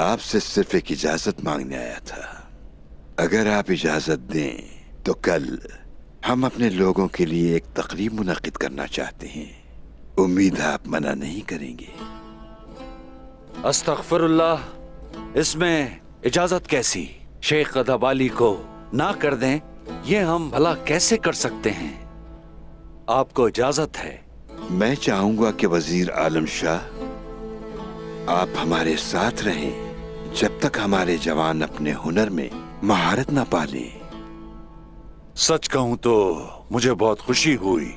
आपसे सिर्फ एक इजाजत मांगने आया था। अगर आप इजाजत दें तो कल हम अपने लोगों के लिए एक तकरीब मुनक्किद करना चाहते हैं। उम्मीद है आप मना नहीं करेंगे। अस्तगफिरुल्लाह, इसमें इजाजत कैसी? शेख गदाबाली को ना कर दें, ये हम भला कैसे कर सकते हैं? आपको इजाजत है। मैं चाहूंगा कि वजीर आलम शाह आप हमारे साथ रहें जब तक हमारे जवान अपने हुनर में महारत ना पाले। सच कहूं तो मुझे बहुत खुशी हुई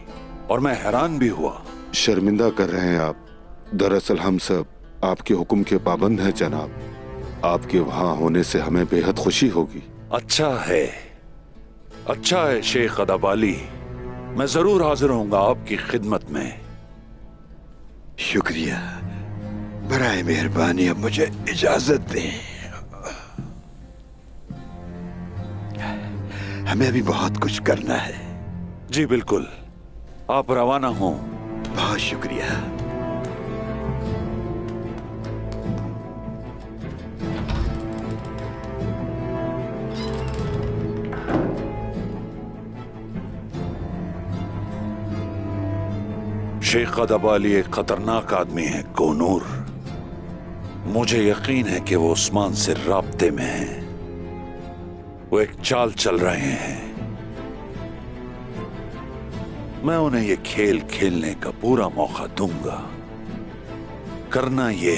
और मैं हैरान भी हुआ। शर्मिंदा कर रहे हैं आप। दरअसल हम सब आपके हुक्म के पाबंद हैं जनाब। आपके वहां होने से हमें बेहद खुशी होगी। अच्छा है, अच्छा है शेख गदाबाली, मैं जरूर हाजिर होऊंगा आपकी खिदमत में। शुक्रिया, बराए मेहरबानी अब मुझे इजाजत दें। हमें अभी बहुत कुछ करना है। जी बिल्कुल, आप रवाना हों। बहुत शुक्रिया। शेख गदाबाली एक खतरनाक आदमी है कोनूर। मुझे यकीन है कि वो उस्मान से राब्ते में हैं। वो एक चाल चल रहे हैं। मैं उन्हें ये खेल खेलने का पूरा मौका दूंगा। करना ये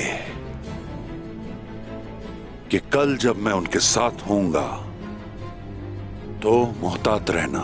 कि कल जब मैं उनके साथ होऊंगा तो मोहतात रहना।